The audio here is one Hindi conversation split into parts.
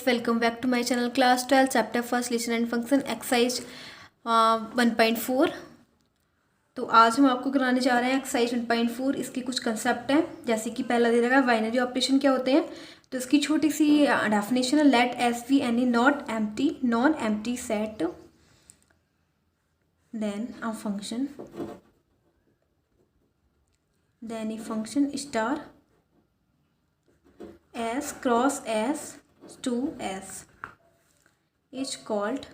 Welcome back to my channel class 12 chapter first lesson and function exercise 1.4। तो आज हम आपको कराने जा रहे हैं एक्सरसाइज 1.4। इसके कुछ कंसेप्ट हैं, जैसे कि पहला दे रखा है बाइनरी ऑपरेशन क्या होते हैं। तो इसकी छोटी सी डेफिनेशन है, let S be any non empty set then a function star S cross S to S is called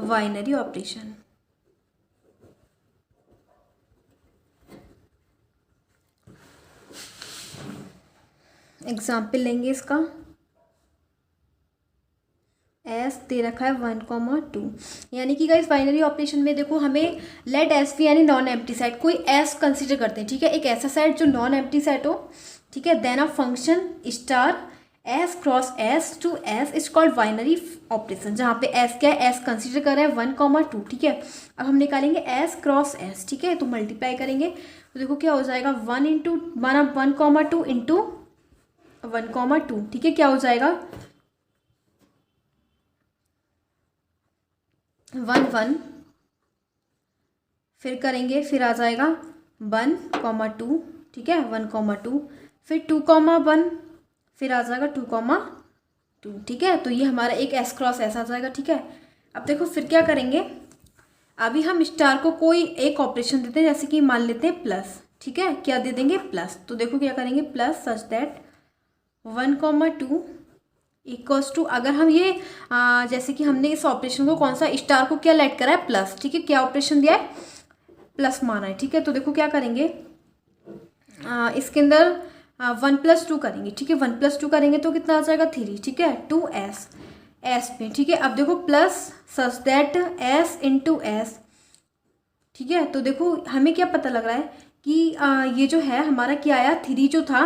binary operation। Example लेंगे इसका। एस दे रखा है 1,2, यानी कि गाइस बाइनरी ऑपरेशन में देखो हमें लेट एस बी यानी नॉन एम्प्टी सेट, कोई एस कंसीडर करते हैं, ठीक है, एक ऐसा सेट जो नॉन एम्प्टी सेट हो, ठीक है। Then a function star S cross S to S is called binary operation, जहाँ पे एस क्या है, एस कंसीडर कर रहे हैं 1,2, ठीक है। अब हम निकालेंगे एस क्रॉस एस, ठीक है, तो मल्टीप्लाई करेंगे तो देखो क्या हो जाएगा 1,2 इंटू 1,2, ठीक है, क्या हो जाएगा 1,1, फिर करेंगे, फिर आ जाएगा 1,2, ठीक है, 1,2, फिर 2,1, फिर आ जाएगा 2,2, ठीक है। तो ये हमारा एक एस क्रॉस एस आ जाएगा, ठीक है। अब देखो फिर क्या करेंगे, अभी हम स्टार को कोई एक ऑपरेशन देते हैं, जैसे कि मान लेते हैं प्लस, ठीक है, क्या दे देंगे प्लस। तो देखो क्या करेंगे, plus such that 1,2 equals to, अगर हम ये जैसे कि हमने इस ऑपरेशन को कौन सा स्टार को क्या लेट करा है प्लस, ठीक है, क्या ऑपरेशन दिया है प्लस माना है, ठीक है। तो देखो क्या करेंगे, इसके अंदर 1+2 करेंगे, ठीक है, 1+2 करेंगे तो कितना आ जाएगा 3, ठीक है, 2s एस पे, ठीक है। अब देखो plus such that S into S, ठीक है। तो देखो हमें क्या पता लग रहा है कि ये जो है हमारा क्या आया 3 जो था,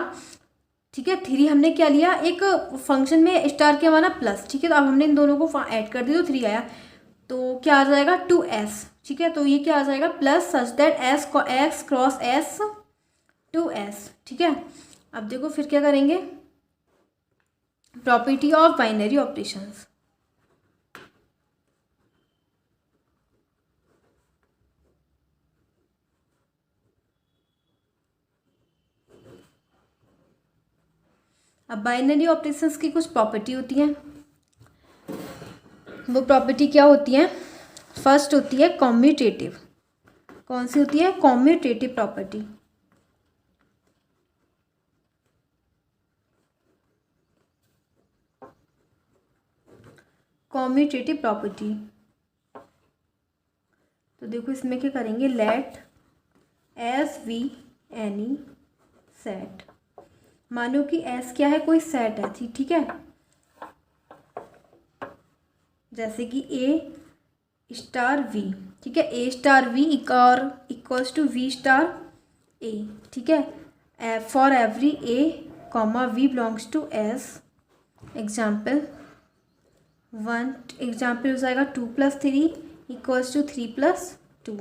ठीक है, 3 हमने क्या लिया एक फंक्शन में स्टार क्या माना प्लस, ठीक है। तो अब हमने इन दोनों को ऐड कर दिया तो 3 आया, तो क्या आ जाएगा 2s, ठीक है। तो ये क्या आ जाएगा प्लस सच दैट एस को एक्स क्रॉस एस 2s, ठीक है। अब देखो फिर क्या करेंगे, प्रॉपर्टी ऑफ बाइनरी ऑपरेशंस। अब बाइनरी ऑपरेशंस की कुछ प्रॉपर्टी होती हैं, वो प्रॉपर्टी क्या होती है, फर्स्ट होती है कॉम्यूटेटिव। कौन सी होती है, कॉम्यूटेटिव प्रॉपर्टी। कॉम्यूटेटिव प्रॉपर्टी, तो देखो इसमें क्या करेंगे, let S be any set, मानो कि एस क्या है कोई सेट है, ठीक है, जैसे कि ए स्टार वी, ठीक है, ए star we equals to we star ए, ठीक है, for every A comma V belongs to S. Example हो जाएगा 2+3 इक्वल्स टू 3+2।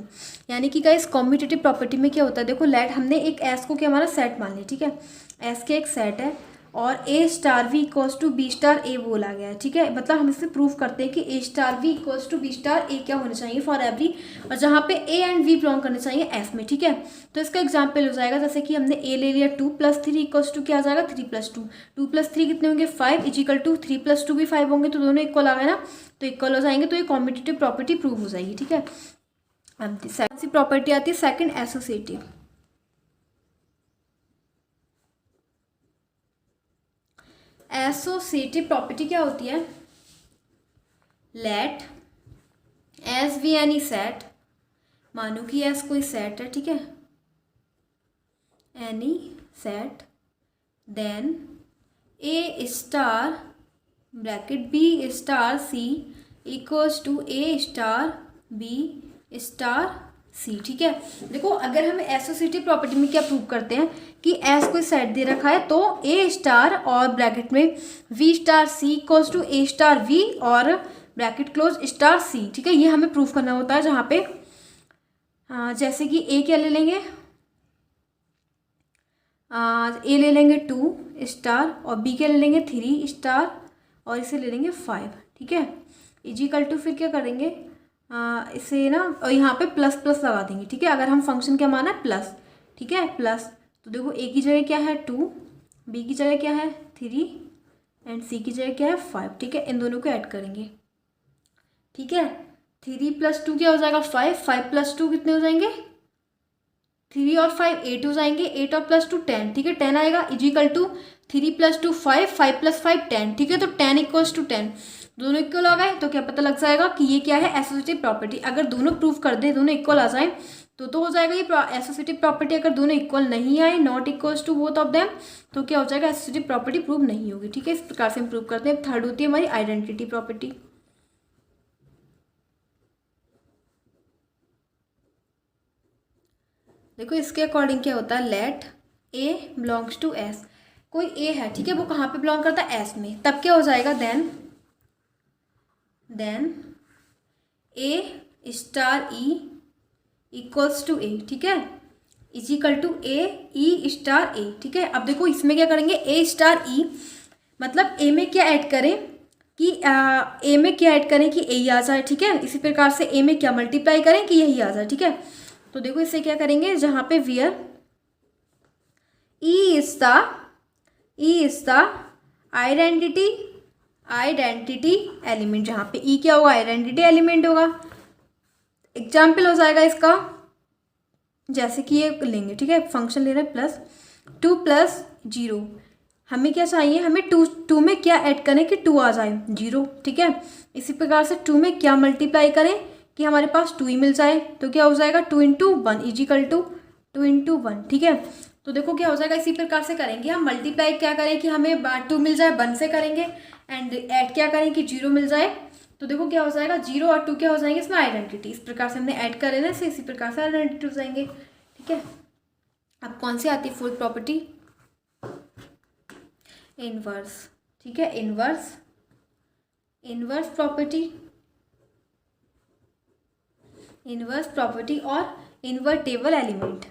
यानी कि गाइस कॉम्यूटेटिव प्रॉपर्टी में क्या होता है, देखो लेट हमने एक एस को क्या हमारा सेट मान लिया, ठीक है, एस के एक सेट है और A star we equals to B star A बोला गया है, ठीक है। मतलब हम इससे प्रूव करते हैं कि ए star we equals to B star A क्या होना चाहिए फॉर एवरी, और जहाँ पे ए एंड वी बिलोंग करने चाहिए एस में, ठीक है। तो इसका एग्जाम्पल हो जाएगा, जैसे कि हमने ए ले लिया 2+3 इक्वल्स टू क्या आ जाएगा 3+2, 2+3 कितने होंगे 5 इजिकल टू 3+2 भी 5 होंगे, तो दोनों इक्वल आ गए ना, तो इक्वल हो जाएंगे, तो ये कॉम्पिटिटिव प्रॉपर्टी प्रूव हो जाएगी, ठीक है। अब सेकंड सी प्रॉपर्टी आती है सेकंड एसोसिएटिव। एसोसिएटिव प्रॉपर्टी क्या होती है, let S be any set, मानो कि एस कोई सेट है, ठीक है, any set, then A star bracket B star C equals to A star B star सी, ठीक है। देखो अगर हम एसोसिएटिव प्रॉपर्टी में क्या प्रूव करते हैं कि एस कोई सेट दे रखा है, तो ए स्टार और ब्रैकेट में b star C equals to A star b और ब्रैकेट क्लोज स्टार सी, ठीक है, ये हमें प्रूव करना होता है। जहाँ पे जैसे कि ए क्या ले लेंगे ए ले लेंगे 2 स्टार और बी के ले लेंगे 3 स्टार और इसे ले लेंगे 5, ठीक है। इजिकल टू फिर क्या करेंगे, इसे ना और यहाँ पे प्लस प्लस लगा देंगे, ठीक है। अगर हम फंक्शन क्या माना है प्लस, ठीक है, प्लस। तो देखो ए की जगह क्या है 2, बी की जगह क्या है 3 एंड सी की जगह क्या है 5, ठीक है। इन दोनों को ऐड करेंगे, ठीक है। 3 + 2 क्या हो जाएगा 5, 5 + 2 कितने हो जाएंगे 3 और 5 8 हो जाएंगे, 8 और +2 10, ठीक है। 10 आएगा इजिकल टू 3 + 2 5, 5 + 5 10, ठीक है। तो 10 = 10, दोनों इक्वल आ गए तो क्या पता लग जाएगा कि ये क्या है एसोसिएटिव प्रॉपर्टी। अगर दोनों प्रूव कर दे, दोनों इक्वल आ जाए तो हो जाएगा ये एसोसिएटिव प्रॉपर्टी। अगर दोनों इक्वल नहीं आए, not equals to both of them, तो क्या हो जाएगा एसोसिएटिव प्रॉपर्टी प्रूव नहीं होगी, ठीक है। इस प्रकार से हम प्रूव करते हैं। थर्ड होती है हमारी आइडेंटिटी प्रॉपर्टी। देखो इसके अकॉर्डिंग क्या होता है, let a belongs to S. कोई ए है, ठीक है, वो कहाँ पे बिलोंग करता है एस में, तब क्या हो जाएगा then A star E equals to A, ठीक है, is equal to A E star ए, ठीक है। अब देखो इसमें क्या करेंगे ए स्टार ई, मतलब ए में क्या ऐड करें कि ए में क्या ऐड करें कि ए ही आ जाए, ठीक है। इसी प्रकार से ए में क्या मल्टीप्लाई करें कि यही आ जाए, ठीक है। तो देखो इससे क्या करेंगे, जहाँ पे wear E is the identity element, जहाँ पे ई क्या होगा आइडेंटिटी एलिमेंट होगा। एग्जाम्पल हो जाएगा इसका, जैसे कि ये लेंगे, ठीक है, फंक्शन ले रहे हैं +2 + 0। हमें क्या चाहिए, हमें टू में क्या ऐड करें कि 2 आ जाए 0, ठीक है। इसी प्रकार से 2 में क्या मल्टीप्लाई करें कि हमारे पास 2 ही मिल जाए, तो क्या हो जाएगा 2 × 1 इजिकल टू 2 × 1, ठीक है। तो देखो क्या हो जाएगा, इसी प्रकार से करेंगे हम। मल्टीप्लाई क्या करें कि हमें 2 मिल जाए 1 से करेंगे, एंड ऐड क्या करें कि 0 मिल जाए। तो देखो क्या हो जाएगा 0 और 2 क्या हो जाएंगे इसमें आइडेंटिटी। इस प्रकार से हमने ऐड कर लेना इसी प्रकार से आइडेंटिटी हो जाएंगे, ठीक है। अब कौन सी आती है फोर्थ प्रॉपर्टी, इनवर्स, ठीक है। इनवर्स प्रॉपर्टी और इन्वर्टेबल एलिमेंट।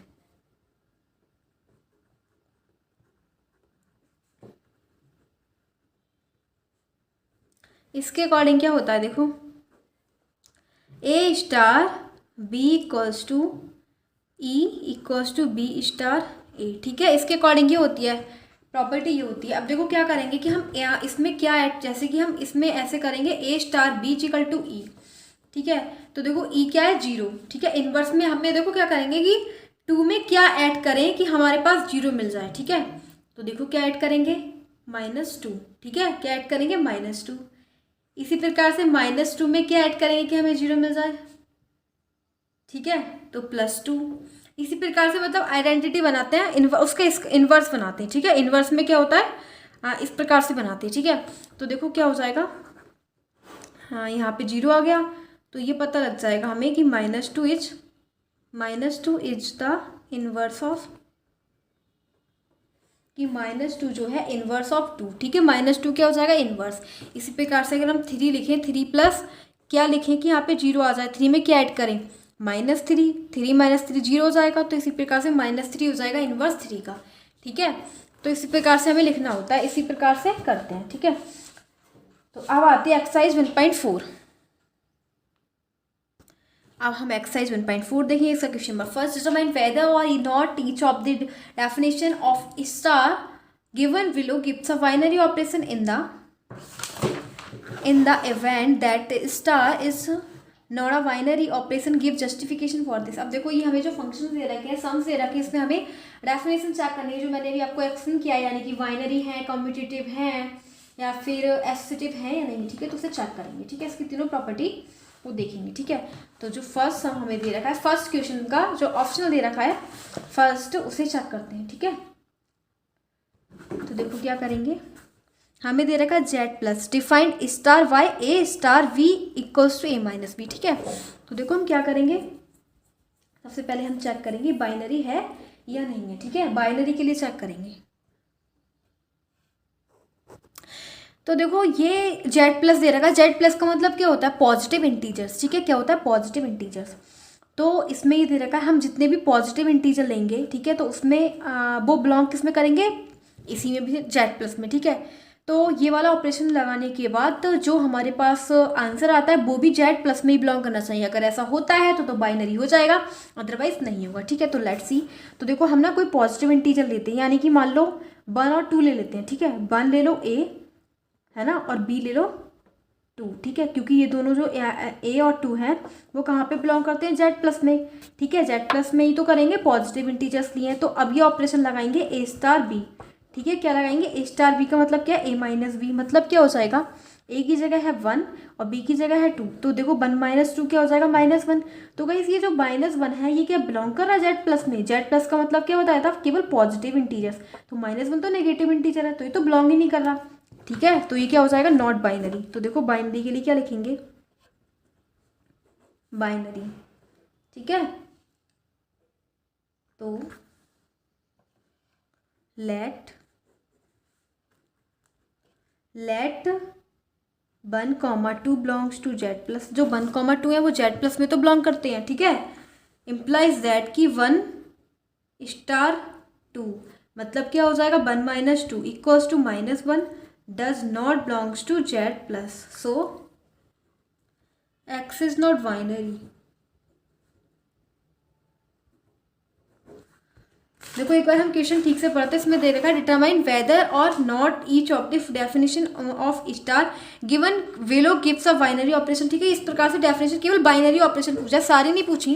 इसके अकॉर्डिंग क्या होता है, देखो A star B equals to E equals to B star ए, ठीक है। इसके अकॉर्डिंग ये होती है प्रॉपर्टी, ये होती है। अब देखो क्या करेंगे कि हम इसमें क्या ऐड, जैसे कि हम इसमें ऐसे करेंगे ए स्टार बी इक्वल टू ई, ठीक है। तो देखो ई क्या है 0, ठीक है। इनवर्स में हमें देखो क्या करेंगे कि 2 में क्या ऐड करें कि हमारे पास 0 मिल जाए, ठीक है। तो देखो क्या ऐड करेंगे -2, ठीक है। क्या ऐड करेंगे -2। इसी प्रकार से -2 में क्या ऐड करेंगे कि हमें 0 मिल जाए, ठीक है, तो +2। इसी प्रकार से मतलब आइडेंटिटी बनाते हैं, उसका इन्वर्स बनाते हैं, ठीक है। इन्वर्स में क्या होता है इस प्रकार से बनाते हैं, ठीक है। तो देखो क्या हो जाएगा, हाँ यहाँ पे 0 आ गया, तो ये पता लग जाएगा हमें कि -2 इज द इन्वर्स ऑफ, कि -2 जो है इन्वर्स ऑफ 2, ठीक है। -2 क्या हो जाएगा इन्वर्स। इसी प्रकार से अगर हम 3 लिखें, 3 प्लस क्या लिखें कि यहाँ पे 0 आ जाए, 3 में क्या ऐड करें -3, 3 - 3 0 हो जाएगा, तो इसी प्रकार से -3 हो जाएगा इन्वर्स 3 का, ठीक है। तो इसी प्रकार से हमें लिखना होता है, इसी प्रकार से करते हैं, ठीक है। तो अब आती है एक्सरसाइज 1.4। अब हम एक्सरसाइज 1.4 देखेंगे। इसका question number first, determine whether और not each of the definition of star given below gives a binary operation in the event that star is not a binary operation, give justification for this. अब देखो ये हमें जो फंक्शन दे रखे हैं, सम्स दे रखे हैं, इसमें हमें डेफिनेशन चेक करनी है, जो मैंने भी आपको एक्सप्लेन किया है, यानी कि बाइनरी है, कम्यूटेटिव है या फिर एसोसिएटिव है या नहीं, ठीक है। तो उसे चेक करेंगे, ठीक है। इसकी तीनों प्रॉपर्टी वो देखेंगे, ठीक है। तो जो फर्स्ट सम हमें दे रखा है, फर्स्ट क्वेश्चन का जो ऑप्शनल दे रखा है फर्स्ट, उसे चेक करते हैं, ठीक है। तो देखो क्या करेंगे, हमें दे रखा है Z+ defined star by A star we equals to A-B, ठीक है। तो देखो हम क्या करेंगे, सबसे पहले हम चेक करेंगे बाइनरी है या नहीं है, ठीक है। बाइनरी के लिए चेक करेंगे। तो देखो ये Z+ दे रखा है, Z+ का मतलब क्या होता है पॉजिटिव इंटीजर्स, ठीक है। क्या होता है पॉजिटिव इंटीजर्स। तो इसमें ये दे रखा है हम जितने भी पॉजिटिव इंटीजर लेंगे, ठीक है, तो उसमें वो बिलोंग किस में करेंगे, इसी में भी जेड प्लस में, ठीक है। तो ये वाला ऑपरेशन लगाने के बाद तो जो हमारे पास आंसर आता है वो भी जेड प्लस में ही बिलोंग करना चाहिए। अगर ऐसा होता है तो बाइनरी हो जाएगा, अदरवाइज नहीं होगा, ठीक है। तो लेट्स सी, तो देखो हम ना कोई पॉजिटिव इंटीजर लेते हैं, यानी कि मान लो 1 और 2 ले लेते हैं, ठीक है। 1 ले लो ए, है ना, और बी ले लो 2, ठीक है, क्योंकि ये दोनों जो ए और 2 हैं वो कहाँ पे बिलोंग करते हैं, जेड प्लस में, ठीक है। जेड प्लस में ही तो करेंगे, पॉजिटिव इंटीजर्स लिए हैं। तो अब ये ऑपरेशन लगाएंगे ए स्टार बी, ठीक है। क्या लगाएंगे, ए स्टार बी का मतलब क्या है, ए माइनस बी, मतलब क्या हो जाएगा, ए की जगह है 1 और बी की जगह है 2, तो देखो 1 माइनस 2 क्या हो जाएगा, -1। तो गाइस ये जो -1 है ये क्या बिलोंग कर रहा है जेड प्लस में। जेड प्लस का मतलब क्या बताया था, केवल पॉजिटिव इंटीजर्स, तो -1 तो नेगेटिव इंटीजर है, तो ये तो बिलोंग ही नहीं कर रहा, ठीक है। तो ये क्या हो जाएगा, नॉट बाइनरी। तो देखो बाइनरी के लिए क्या लिखेंगे, बाइनरी, ठीक है। तो let 1, 2 belongs to Z plus, जो 1, 2 है वो जेड प्लस में तो बिलोंग करते हैं, ठीक है। इम्प्लाइज दैट कि 1 स्टार 2, मतलब क्या हो जाएगा, 1 minus 2 equals to -1 does not belongs to Z plus, so X is not binary। देखो एक बार हम क्वेश्चन ठीक से पढ़ते हैं, इसमें दे रखा है डिटरमाइन वेदर और not each of the definition of star given willow gives a binary operation, ठीक है। इस प्रकार से डेफिनेशन केवल बाइनरी ऑपरेशन पूछा है, सारी नहीं पूछी,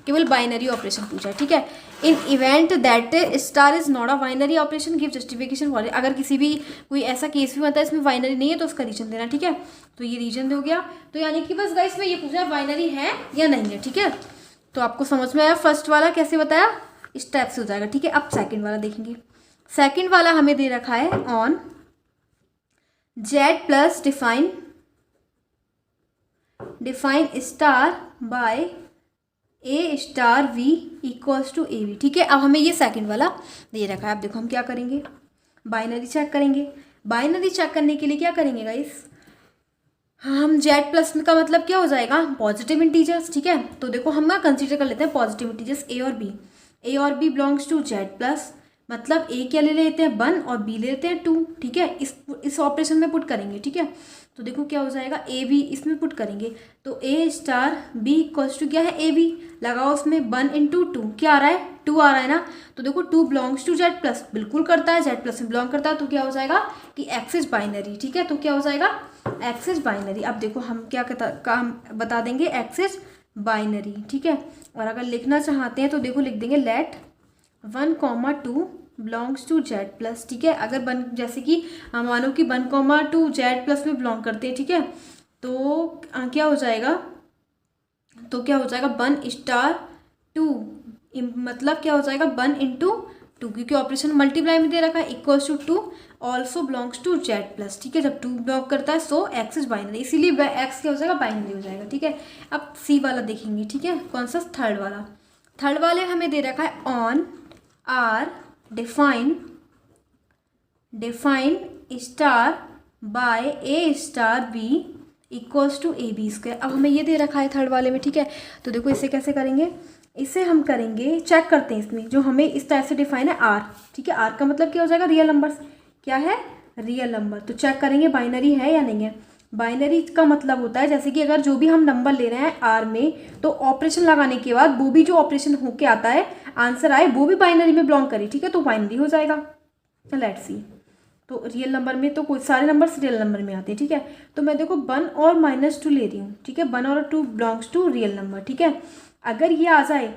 केवल बाइनरी ऑपरेशन पूछा है, ठीक है। इन event that star is not a binary operation give justification for, अगर किसी भी कोई ऐसा केस भी बनता है इसमें बाइनरी नहीं है तो उसका रीजन देना, ठीक है। तो ये रीजन हो गया, तो यानी कि बस गाइस में ये पूछा है बाइनरी है या नहीं है, ठीक है। तो आपको समझ में आया, फर्स्ट वाला कैसे बताया, इस टाइप से हो जाएगा, ठीक है। अब सेकंड वाला देखेंगे। सेकंड वाला हमें दे रखा है on Z plus define star by a star we equals to a b, ठीक है। अब हमें ये सेकंड वाला दे रखा है। अब देखो हम क्या करेंगे, बाइनरी चेक करेंगे। बाइनरी चेक करने के लिए क्या करेंगे गाइस, हम जेड प्लस का मतलब क्या हो जाएगा, पॉजिटिव इंटीजर्स, ठीक है। तो देखो हम ना कंसीडर कर लेते हैं पॉजिटिव इंटीजर्स ए और बी, ए और b belongs to Z plus, मतलब ए क्या ले लेते हैं 1 और बी ले लेते हैं 2, ठीक है। इस ऑपरेशन में पुट करेंगे, ठीक है। तो देखो क्या हो जाएगा, ए बी इसमें पुट करेंगे, तो a star B equals to क्या है, ए बी, लगाओ उसमें 1 इंटू 2, क्या आ रहा है, 2 आ रहा है ना। तो देखो 2 बिलोंग्स टू जेड प्लस, बिल्कुल करता है, जेड प्लस में बिलोंग करता है, तो क्या हो जाएगा कि एक्स इज बाइनरी, ठीक है। तो क्या हो जाएगा, एक्स इज बाइनरी। अब देखो हम क्या काम बता देंगे, एक्स इज बाइनरी, ठीक है। और अगर लिखना चाहते हैं तो देखो लिख देंगे let 1, 2 belongs to Z plus, ठीक है। अगर जैसे कि मानो कि 1, 2 जेड प्लस में बिलोंग करते हैं, ठीक है। तो क्या हो जाएगा, 1 स्टार 2, मतलब क्या हो जाएगा 1 इंटू 2, क्योंकि ऑपरेशन मल्टीप्लाई में दे रखा है, equals to 2 also belongs to Z plus, ठीक है। जब 2 बिलोंग करता है सो एक्स इज बाइनरी, इसीलिए एक्स क्या हो जाएगा, बाइनरी हो जाएगा, ठीक है। अब सी वाला देखेंगे, ठीक है, कौन सा, थर्ड वाला। थर्ड वाले हमें दे रखा है on R define star by a star B equals to A B square. अब हमें ये दे रखा है थर्ड वाले में, ठीक है। तो देखो इसे कैसे करेंगे, इसे हम करेंगे, चेक करते हैं इसमें जो हमें इस टाइप से डिफाइन है आर, ठीक है। आर का मतलब क्या हो जाएगा, रियल नंबर्स, क्या है, रियल नंबर। तो चेक करेंगे बाइनरी है या नहीं है। बाइनरी का मतलब होता है जैसे कि अगर जो भी हम नंबर ले रहे हैं आर में, तो ऑपरेशन लगाने के बाद वो भी जो ऑपरेशन होके आता है आंसर आए वो भी बाइनरी में बिलोंग करे, ठीक है। तो बाइनरी हो जाएगा। लेट्स सी, तो रियल नंबर में तो कोई सारे नंबर्स रियल नंबर में आते हैं, ठीक है। तो मैं देखो 1 और -2 ले रही हूँ, ठीक है। 1 और 2 बिलोंग्स टू रियल नंबर, ठीक है। अगर ये आ जाए,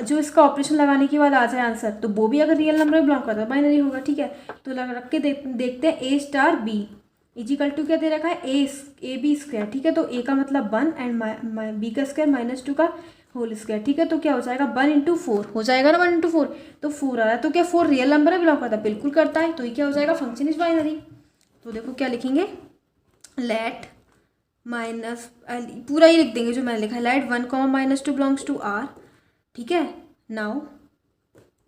जो इसका ऑपरेशन लगाने के बाद आ जाए आंसर, तो वो भी अगर रियल नंबर में बिलोंग करता है बाइनरी होगा, ठीक है। तो रख के देखते हैं ए स्टार बी इजिकल टू क्या दे रखा है, ए बी स्क्वायर, ठीक है। तो ए का मतलब 1 एंड बी का स्क्वायर -2 का होल स्क्वायर, ठीक है। तो क्या हो जाएगा 1 इंटू 4 हो जाएगा ना, 1 इंटू 4, तो 4 आ रहा है। तो क्या 4 रियल नंबर में बिलोंग करता है, बिल्कुल करता है। तो ये क्या हो जाएगा, फंक्शन इज बाइनरी। तो देखो क्या लिखेंगे, लेट माइनस पूरा ही लिख देंगे जो मैंने लिखा है, लेट 1, -2 बिलोंग्स टू आर, ठीक है। Now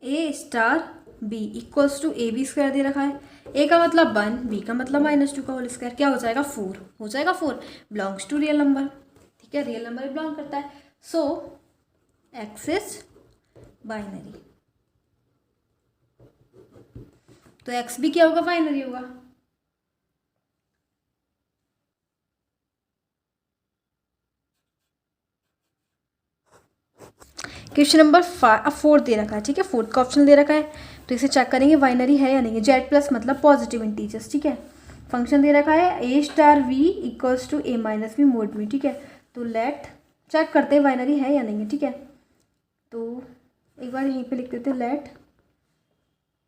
A star B equals to A B square दे रखा है, ए का मतलब 1, बी का मतलब -2 का होल स्क्वायर, क्या हो जाएगा 4 हो जाएगा, 4 बिलोंग्स टू रियल नंबर, ठीक है, रियल नंबर बिलोंग करता है। So x is binary. तो एक्स भी क्या होगा, बाइनरी होगा। क्वेश्चन नंबर 4 दे रखा है, ठीक है, 4th का ऑप्शन दे रखा है, तो इसे चेक करेंगे बाइनरी है या नहीं है। जेड प्लस मतलब पॉजिटिव इंटीजर्स, ठीक है। फंक्शन दे रखा है ए star we equals to A minus V mod में, ठीक है। तो लेट चेक करते हैं बाइनरी है या नहीं है, ठीक है। तो एक बार यहीं पे लिख देते हैं let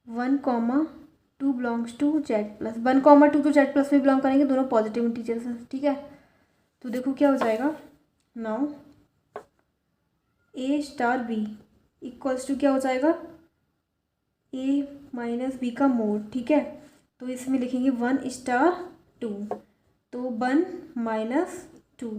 1,2 belongs to Z plus. 1,2 तो जेड प्लस में बिलोंग करेंगे, दोनों पॉजिटिव इंटीजर्स हैं, ठीक है। तो देखो क्या हो जाएगा, now A star B equals to क्या हो जाएगा, ए माइनस बी का मोड, ठीक है। तो इसमें लिखेंगे 1 स्टार 2, तो 1 - 2,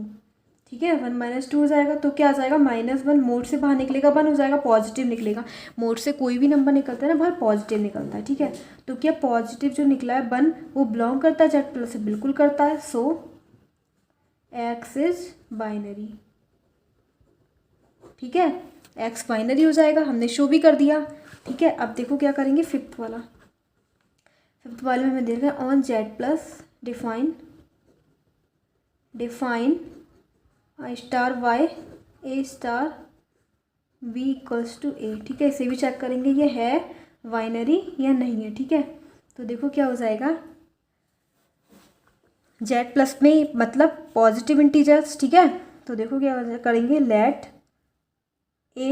ठीक है। 1 - 2 हो जाएगा, तो क्या आ जाएगा, -1 मोड से बाहर निकलेगा, 1 हो जाएगा, पॉजिटिव निकलेगा। मोड से कोई भी नंबर निकलता है ना बाहर, पॉजिटिव निकलता है, ठीक है। तो क्या पॉजिटिव जो निकला है 1 वो बिलोंग करता है जेड प्लस से, बिल्कुल करता है। सो एक्स इज बाइनरी, ठीक है। एक्स बाइनरी हो जाएगा, हमने शो भी कर दिया, ठीक है। अब देखो क्या करेंगे, फिफ्थ वाले में हमें दे रखा है on Z plus define star by A star B equals to A, ठीक है। इसे भी चेक करेंगे ये है बाइनरी या नहीं है, ठीक है। तो देखो क्या हो जाएगा, जेड प्लस में मतलब पॉजिटिव इंटीजर्स, ठीक है। तो देखो क्या करेंगे, लेट ए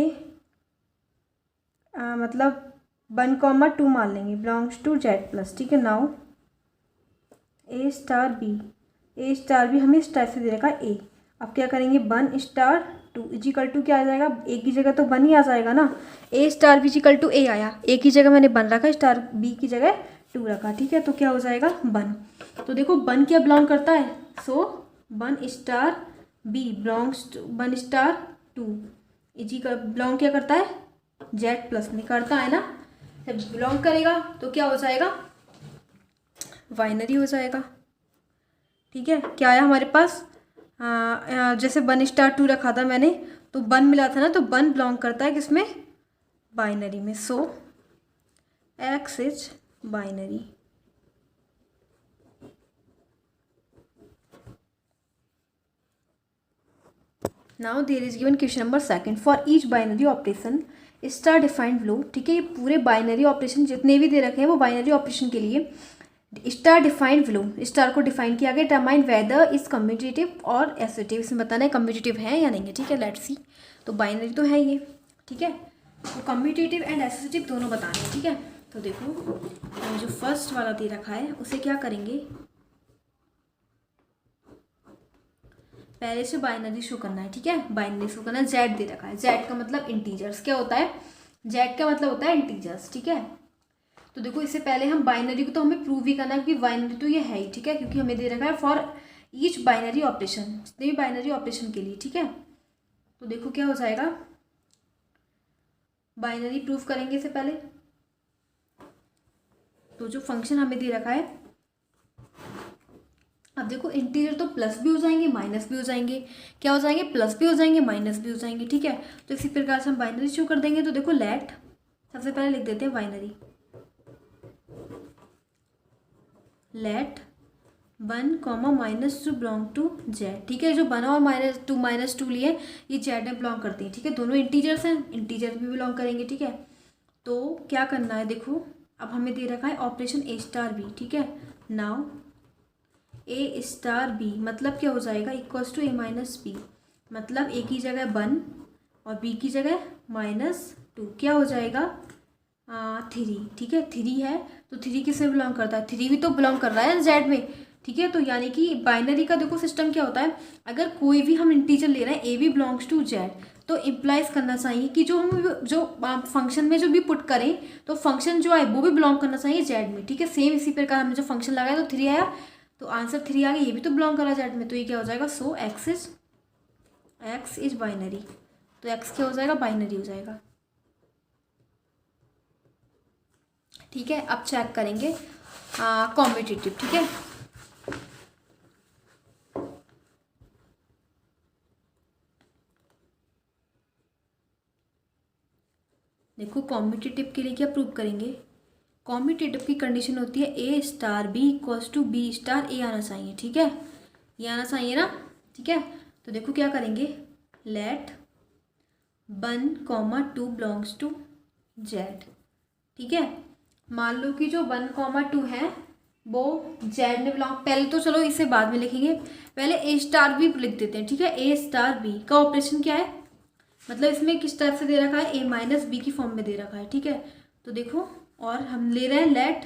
मतलब 1,2 मान लेंगे बिलोंग्स टू जेड प्लस, ठीक है। नाउ ए स्टार बी हमें इस टाइप से दे रखा है ए। अब क्या करेंगे, 1 - 2 इजिकल टू क्या आ जाएगा, ए की जगह तो 1 ही आ जाएगा ना। A star B is equal to ए आया, ए की जगह मैंने 1 रखा, स्टार बी की जगह 2 रखा, ठीक है। तो क्या हो जाएगा 1। तो देखो 1 क्या बिलोंग करता है, so 1 star b belongs to 1 - 2 equal belong क्या करता है, जेड प्लस में करता है ना। जब बिलोंग करेगा तो क्या हो जाएगा, बाइनरी हो जाएगा, ठीक है। क्या आया हमारे पास, जैसे 1 - 2 रखा था मैंने, तो 1 मिला था ना, तो 1 बिलोंग करता है किसमें, बाइनरी में। So x is binary. Now there is given question number 2 for each binary operation star defined below, ठीक है। ये पूरे बाइनरी ऑपरेशन जितने भी दे रखे हैं वो बाइनरी ऑपरेशन के लिए स्टार डिफाइंड बिलो, स्टार को डिफाइन किया गया। डिटरमाइन वेदर इज कम्यूटेटिव और एसोसिएटिव, इसमें बताना है कम्यूटेटिव है या नहीं है, ठीक है। लेट्स सी, तो बाइनरी तो है ये, ठीक है। तो कम्यूटेटिव एंड एसोसिएटिव दोनों बताने हैं, ठीक है। तो देखो जो फर्स्ट वाला दे रखा है उसे क्या करेंगे, पहले से बाइनरी शो करना है, ठीक है। बाइनरी शो करना है, जेड दे रखा है, जेड का मतलब इंटीजर्स, क्या होता है, जेड का मतलब होता है इंटीजर्स, ठीक है। तो देखो इससे पहले हम बाइनरी को तो हमें प्रूव ही करना है, क्योंकि बाइनरी तो ये है ही, ठीक है, क्योंकि हमें दे रखा है फॉर ईच बाइनरी ऑपरेशन, जितने भी बाइनरी ऑपरेशन के लिए, ठीक है। तो देखो क्या हो जाएगा, बाइनरी प्रूव करेंगे इससे पहले। तो जो फंक्शन हमें दे रखा है, अब देखो इंटीजर तो प्लस भी हो जाएंगे माइनस भी हो जाएंगे, क्या हो जाएंगे, प्लस भी हो जाएंगे माइनस भी हो जाएंगे, ठीक है। तो इसी प्रकार से हम बाइनरी शो कर देंगे। तो देखो लेट सबसे पहले लिख देते हैं binary, let 1, -2 belong to Z, ठीक है। जो 1 और -2 लिए ये जेड में बिलोंग करती हैं, ठीक है। दोनों इंटीजर्स हैं, इंटीजर भी बिलोंग करेंगे, ठीक है। तो क्या करना है, देखो अब हमें दे रखा है ऑपरेशन ए स्टार बी, ठीक है। नाउ ए स्टार बी मतलब क्या हो जाएगा, equals to A minus b, मतलब ए की जगह 1 और बी की जगह -2, क्या हो जाएगा 3, ठीक है। 3 है तो 3 किसमें बिलोंग करता है, 3 भी तो बिलोंग कर रहा है जेड में, ठीक है। तो यानी कि बाइनरी का देखो सिस्टम क्या होता है, अगर कोई भी हम इंटीजर ले रहे हैं ए भी बिलोंग्स टू जेड, तो इम्प्लाइज करना चाहिए कि जो हम जो फंक्शन में जो भी पुट करें, तो फंक्शन जो आए वो भी बिलोंग करना चाहिए जेड में, ठीक है। सेम इसी प्रकार हमने जो फंक्शन लगाया तो 3 आया, तो आंसर 3 आ गया, ये भी तो बिलोंग करा जेड में, तो ये क्या हो जाएगा, सो एक्स इज बाइनरी। तो एक्स क्या हो जाएगा, बाइनरी हो जाएगा, ठीक है। अब चेक करेंगे कॉम्पिटिटिव, ठीक है। देखो कॉम्पिटिटिव के लिए क्या प्रूव करेंगे, कॉम्पिटिटिव की कंडीशन होती है ए star B equals to B star A आना चाहिए, ठीक है, ये आना चाहिए ना, ठीक है। तो देखो क्या करेंगे, लेट 1, 2 बिलोंग्स टू जेड, ठीक है। मान लो कि जो 1, 2 है वो जेड में बिलोंग, पहले तो चलो इसे बाद में लिखेंगे, पहले ए स्टार बी लिख देते हैं, ठीक है। ए स्टार बी का ऑपरेशन क्या है, मतलब इसमें किस टाइप से दे रखा है, ए माइनस बी की फॉर्म में दे रखा है, ठीक है। तो देखो और हम ले रहे हैं लेट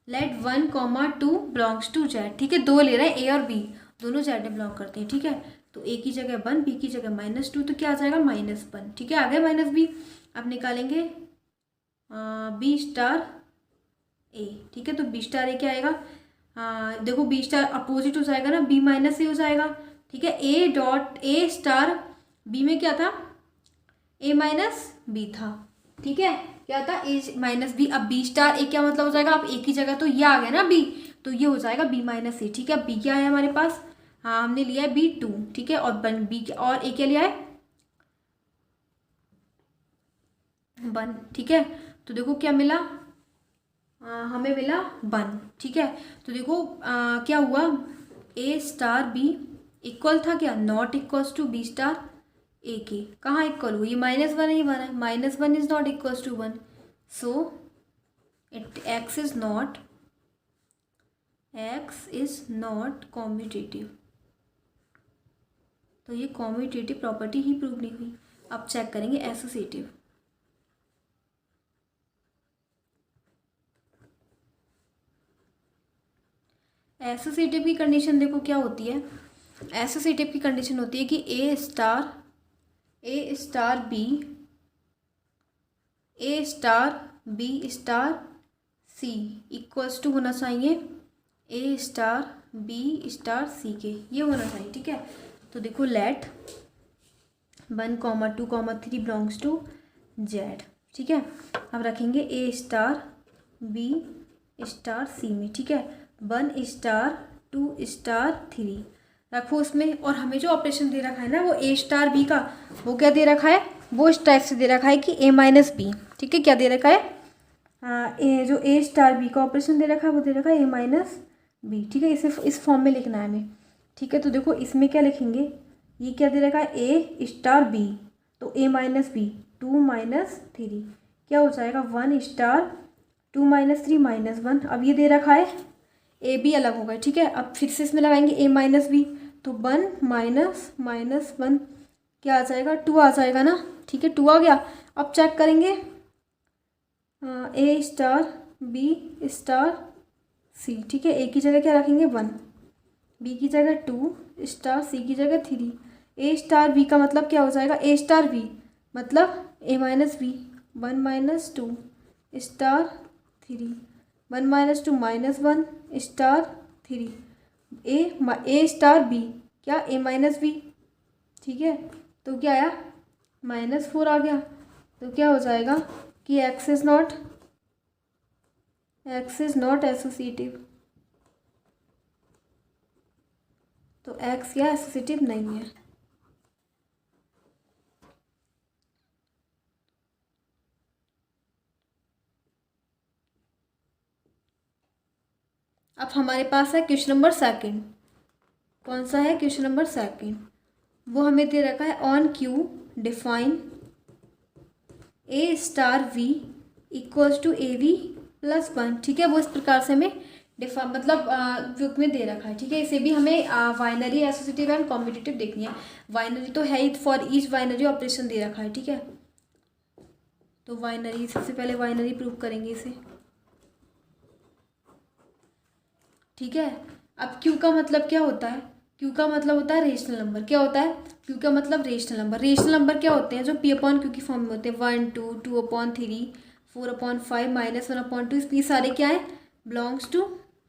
1, 2 बिलोंग्स टू जेड, ठीक है, दो ले रहे हैं ए और बी, दोनों जेड में बिलोंग करते हैं, ठीक है। तो ए की जगह 1, बी की जगह -2, तो क्या आ जाएगा -1, ठीक है, आ गया -b। अब निकालेंगे बी स्टार ए, ठीक है। तो बी स्टार ए क्या आएगा, देखो बी स्टार अपोजिट हो जाएगा ना, बी माइनस ए हो जाएगा, ठीक है। A dot a star b में क्या था, ए माइनस बी था, ठीक है, क्या था ए माइनस बी। अब बी स्टार ए क्या मतलब हो जाएगा, अब ए की जगह तो ये आ गया ना बी, तो ये हो जाएगा बी माइनस ए, ठीक है। बी क्या है हमारे पास, हाँ हमने लिया है B2, ठीक है, और बी और ए क्या लिया है 1, ठीक है। तो देखो क्या मिला, हमें मिला 1, ठीक है। तो देखो क्या हुआ, ए स्टार बी इक्वल था क्या, not equals to B star ए के, कहाँ इक्वल हुआ, ये -1 ही बना है, -1 is not equals to 1, so x is not commutative. तो ये कॉम्यूटेटिव प्रॉपर्टी ही प्रूव नहीं हुई। अब चेक करेंगे एसोसिएटिव। एसोसिएटिव की कंडीशन देखो क्या होती है, एसोसिएटिव की कंडीशन होती है कि ए star B star C equals to होना चाहिए A star B star C के, ये होना चाहिए, ठीक है। तो देखो लेट 1, 2, 3 बिलोंग्स टू जेड, ठीक है। अब रखेंगे ए स्टार बी स्टार सी में, ठीक है, 1 स्टार 2 स्टार 3 रखो उसमें। और हमें जो ऑपरेशन दे रखा है ना वो ए स्टार बी का, वो क्या दे रखा है, वो इस टाइप से दे रखा है कि ए माइनस बी, ठीक है, क्या दे रखा है, ए जो ए स्टार बी का ऑपरेशन दे रखा है वो दे रखा है ए माइनस बी, ठीक है। इसे इस फॉर्म में लिखना है हमें, ठीक है। तो देखो इसमें क्या लिखेंगे, ये क्या दे रखा है ए स्टार बी, तो ए माइनस बी 2 - 3 क्या हो जाएगा 1 स्टार 2 - 3 -1। अब ये दे रखा है ए बी अलग हो गए, ठीक है। अब फिर से इसमें लगाएंगे ए माइनस बी, तो 1 -1 क्या आ जाएगा 2 आ जाएगा ना, ठीक है, 2 आ गया। अब चेक करेंगे ए स्टार बी स्टार सी, ठीक है, ए की जगह क्या रखेंगे 1, बी की जगह 2 स्टार सी की जगह 3। ए स्टार बी का मतलब क्या हो जाएगा, ए स्टार बी मतलब ए माइनस बी 1 - 2 स्टार 3, 1 - 2 -1 स्टार 3, ए स्टार बी क्या ए माइनस बी, ठीक है। तो क्या आया -4 आ गया। तो क्या हो जाएगा कि एक्स इज नॉट एसोसिएटिव, तो एक्स क्या एसोसिएटिव नहीं है। अब हमारे पास है क्वेश्चन नंबर 2, कौन सा है क्वेश्चन नंबर 2, वो हमें दे रखा है on Q define a star we equals to a v +1, ठीक है। वो इस प्रकार से हमें मतलब युग में दे रखा है, ठीक है। इसे भी हमें वाइनरी एसोसिएटिव एंड कॉम्पिटिटिव देखनी है। वाइनरी तो है ही, फॉर ईच वाइनरी ऑपरेशन दे रखा है, ठीक है। तो वाइनरी सबसे पहले वाइनरी प्रूव करेंगे इसे, ठीक है। अब क्यू का मतलब क्या होता है, क्यू का मतलब होता है रेशनल नंबर, क्या होता है क्यू का मतलब रेशनल नंबर। रेशनल नंबर क्या होते हैं, जो P/Q की फॉर्म में होते हैं, 1 2 2/3 4/5 -1/2, इसलिए सारे क्या है बिलोंग्स टू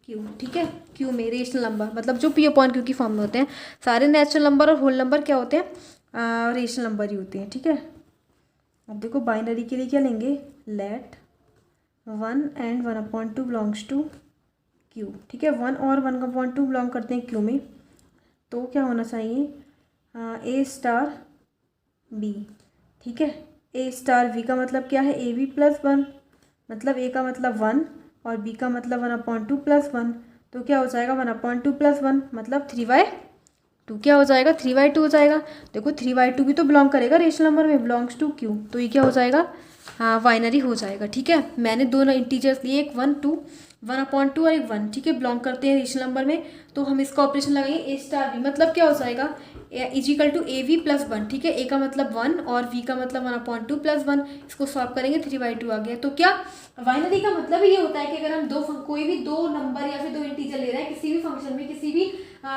क्यू, ठीक है। क्यू में रेशनल नंबर मतलब जो P/Q की फॉर्म में होते हैं, सारे नेचुरल नंबर और होल नंबर क्या होते हैं रेशनल नंबर ही होते हैं, ठीक है। अब देखो बाइनरी के लिए क्या लेंगे, let 1 and 1/2 belongs to Q, ठीक है। 1 और 1/2 बिलोंग करते हैं क्यू में, तो क्या होना चाहिए ए स्टार बी, ठीक है, ए स्टार वी का मतलब क्या है, ए वी प्लस वन, मतलब ए का मतलब वन और बी का मतलब 1/2 प्लस वन, तो क्या हो जाएगा 1/2 प्लस वन मतलब 3/2, क्या हो जाएगा 3/2 हो जाएगा। देखो 3/2 भी तो बिलोंग करेगा रेशनल नंबर में, बिलोंग्स टू क्यू, तो ये क्या हो जाएगा, हाँ बाइनरी हो जाएगा। ठीक है, मैंने दोनों इंटीजर्स लिए, एक 1/2 और एक 1, ठीक है, बिलोंग करते हैं रेशनल नंबर में, तो हम इसका ऑपरेशन लगाएंगे ए स्टार बी, मतलब क्या हो जाएगा equal to a v plus one, ठीक है, ए का मतलब 1 और वी का मतलब 1/2 प्लस वन, इसको सॉल्व करेंगे 3/2 आ गया। तो क्या बाइनरी का मतलब ये होता है कि अगर हम कोई भी दो नंबर या फिर दो इंटीजर ले रहे हैं किसी भी फंक्शन में, किसी भी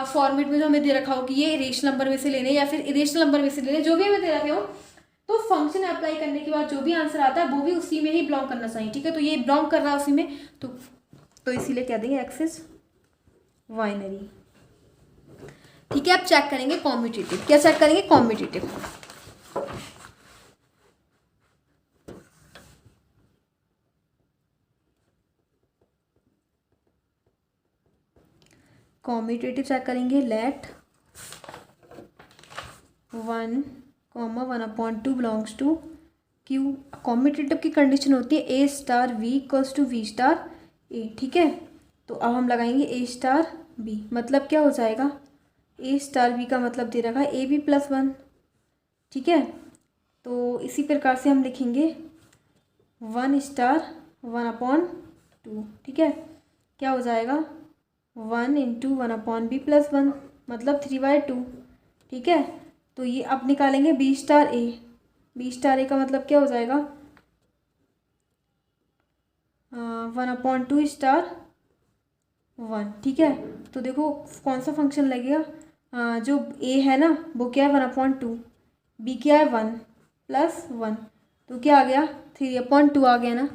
फॉर्मेट में, जो हमें दे रखा हो कि ये रेशनल नंबर में से लेने या फिर इरेशनल नंबर में से लेने, जो भी हमें दे रखे हो, तो फंक्शन अप्लाई करने के बाद जो भी आंसर आता है वो भी उसी में ही बिलोंग करना चाहिए। ठीक है, तो ये बिलोंग कर रहा है उसी में, तो इसीलिए कह देंगे एक्स इज बाइनरी। ठीक है, अब चेक करेंगे कॉम्यूटेटिव। क्या चेक करेंगे, कॉम्यूटेटिव। कॉम्यूटेटिव चेक करेंगे, let 1,1/2 belongs to Q. Commutative की कंडीशन होती है ए star we equals to we star ए। ठीक है, तो अब हम लगाएंगे ए स्टार बी, मतलब क्या हो जाएगा, ए स्टार बी का मतलब दे रखा है ए बी प्लस वन। ठीक है, तो इसी प्रकार से हम लिखेंगे 1 स्टार 1/2। ठीक है, क्या हो जाएगा 1 × 1/b प्लस वन, मतलब 3/2। ठीक है, तो ये अब निकालेंगे बी स्टार ए। बी स्टार ए का मतलब क्या हो जाएगा 1/2 स्टार वन। ठीक है, तो देखो कौन सा फंक्शन लगेगा, जो ए है ना वो क्या है 1/2, बी क्या है 1 प्लस वन, तो क्या आ गया 3/2 आ गया ना।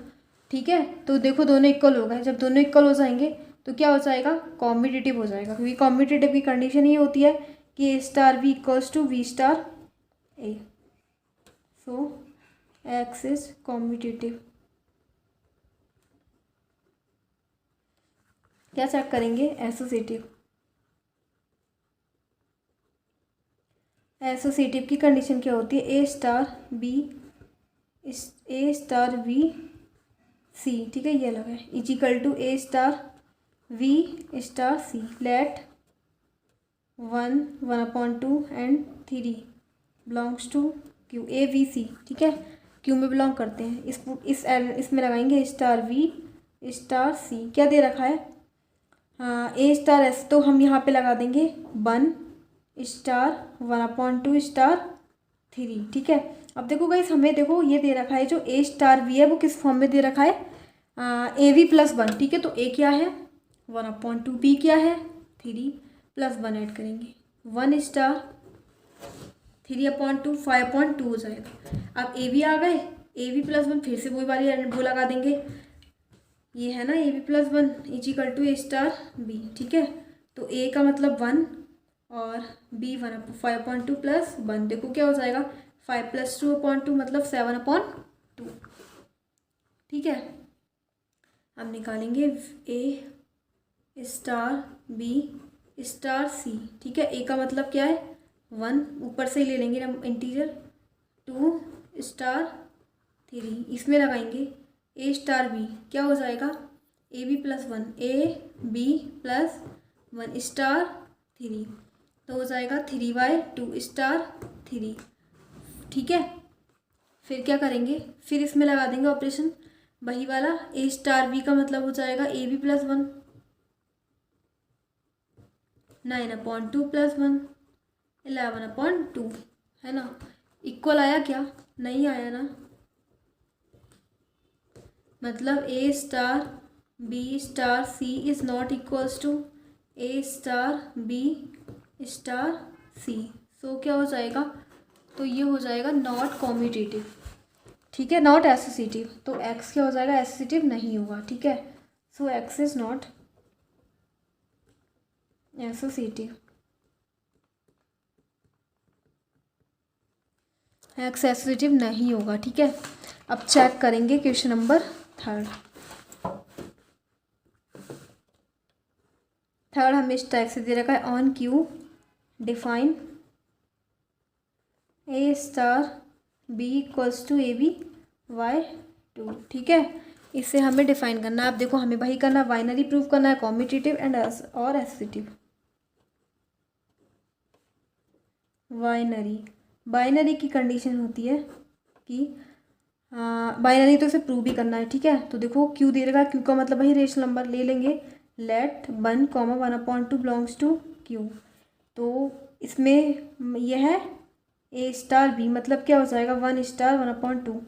ठीक है, तो देखो दोनों इक्वल हो गए, जब दोनों इक्वल हो जाएंगे तो क्या हो जाएगा, कॉम्पिटिटिव हो जाएगा, क्योंकि कॉम्पिटिटिव की कंडीशन ये होती है कि ए star B equals to we star a. So x is competitive. क्या चेक करेंगे, एसोसिएटिव। एसोसिएटिव की कंडीशन क्या होती है, ए star b a star b c. ठीक है, ये अलग है, is equal to A star b star c, let 1/2 and 3 belongs to Q, a b c. ठीक है, क्यू में बिलोंग करते हैं, इसमें लगाएंगे स्टार वी स्टार सी। क्या दे रखा है, ए स्टार एस, तो हम यहाँ पे लगा देंगे 1 स्टार 1/2 स्टार 3। ठीक है, अब देखो गाइस हमें देखो ये दे रखा है, जो ए स्टार वी है वो किस फॉर्म में दे रखा है, ए वी प्लस वन। ठीक है, तो ए क्या है 1/2, बी क्या है 3 प्लस वन ऐड करेंगे 1 स्टार 3/2 5/2 हो जाएगा। अब ए वी आ गए, ए वी प्लस वन, फिर से वही वाली वो लगा देंगे, ये है ना a b plus one equal to A star b. ठीक है, तो ए का मतलब 1 और बी 5/2 प्लस वन, देखो क्या हो जाएगा 5 + 2/2 मतलब 7/2। ठीक है, अब निकालेंगे ए स्टार बी स्टार सी। ठीक है, ए का मतलब क्या है 1, ऊपर से ही ले लेंगे हम इंटीजर, 2 स्टार 3, इसमें लगाएंगे ए स्टार बी, क्या हो जाएगा a b plus one, a b plus 1 star 3, तो हो जाएगा 3/2 स्टार 3। ठीक है, फिर क्या करेंगे, फिर इसमें लगा देंगे ऑपरेशन वही वाला, ए स्टार बी का मतलब हो जाएगा a b plus one 9/2 plus one 11/2, है ना। इक्वल आया क्या, नहीं आया ना, मतलब a star B star c is not equals to A star B star c. So क्या हो जाएगा, तो ये हो जाएगा नॉट कॉम्यूटेटिव। ठीक है, नॉट एसोसिएटिव, तो एक्स क्या हो जाएगा, एसोसिएटिव नहीं होगा। ठीक है, so x is not associative, x associative नहीं होगा। ठीक है, अब चेक करेंगे क्वेश्चन नंबर थर्ड हमें इस टाइप से दे रखा है, on Q define a star B equals to A b by two, ठीक है। इससे हमें डिफाइन करना है। अब देखो हमें वही करना है, बाइनरी प्रूफ करना है, कॉम्यूटेटिव एंड और एसोसिएटिव। बाइनरी की कंडीशन होती है कि बाइनरी तो इसे प्रूव भी करना है, ठीक है। तो देखो क्यू दे रखा है, क्यू का मतलब वही रेशनल नंबर ले लेंगे, लेट 1,1/2 बिलोंग्स टू क्यू। तो इसमें यह है ए स्टार बी, मतलब क्या हो जाएगा 1 star 1/2,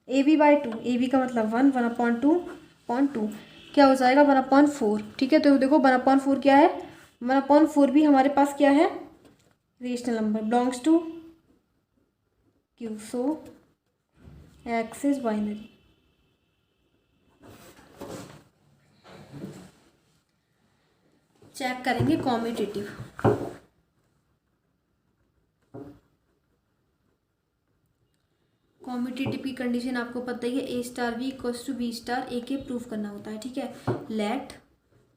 a b by two, A b का मतलब 1/2 क्या हो जाएगा 1/4, ठीक है। तो देखो 1/4 क्या है, 1/4 भी हमारे पास क्या है, rational number belongs to Q, so x is binary. Check करेंगे कॉम्यूटेटिव। कॉम्यूटेटिव की कंडीशन आपको पता ही है, ए star B equals to B star ए के प्रूफ करना होता है, ठीक है। लेट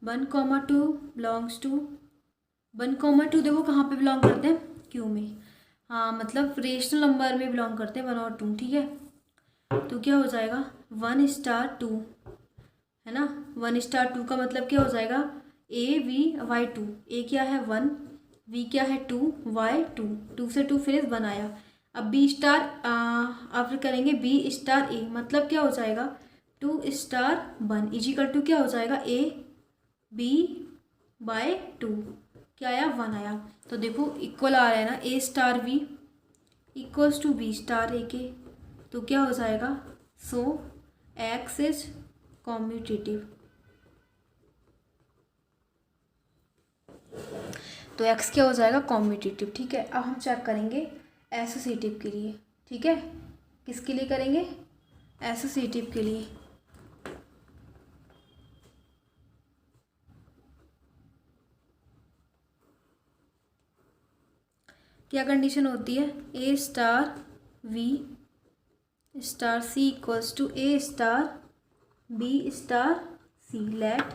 1,2 बिलोंग्स टू 1,2 देखो कहाँ पे बिलोंग करते हैं, क्यू में, हाँ मतलब रेशनल नंबर में बिलोंग करते हैं 1 और 2, ठीक है। तो क्या हो जाएगा 1 स्टार 2, है ना। 1 स्टार 2 का मतलब क्या हो जाएगा ए वी वाई 2, ए क्या है 1, वी क्या है 2, वाई 2, 2 से 2 फिर 1 आया। अब बी स्टार अब करेंगे बी स्टार ए, मतलब क्या हो जाएगा 2 स्टार 1 इजिकल टू क्या हो जाएगा ए बी बाय 2, क्या आया 1 आया। तो देखो इक्वल आ रहा है ना, a star B equals to B star ए के, तो क्या हो जाएगा, सो एक्स इज कॉम्यूटेटिव। तो एक्स क्या हो जाएगा कॉम्यूटेटिव, ठीक है। अब हम चेक करेंगे एसोसिएटिव के लिए, ठीक है। किसके लिए करेंगे, एसोसिएटिव के लिए। क्या कंडीशन होती है, ए star b star C equals to A star B star c, let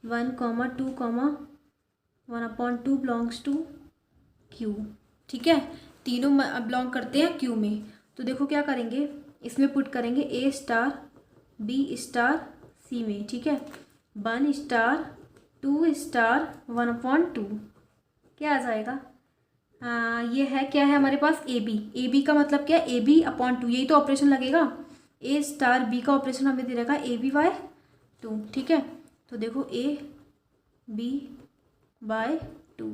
1,2, 1/2 belongs to Q, ठीक है। तीनों बिलोंग करते हैं क्यू में। तो देखो क्या करेंगे, इसमें पुट करेंगे ए स्टार बी स्टार सी में, ठीक है। 1 स्टार 2 स्टार 1/2 क्या आ जाएगा, ये है क्या है हमारे पास ए बी का मतलब क्या है AB/2, यही तो ऑपरेशन लगेगा। ए स्टार बी का ऑपरेशन हमें दे रखा है AB/2, ठीक है। तो देखो ए बी बाय 2,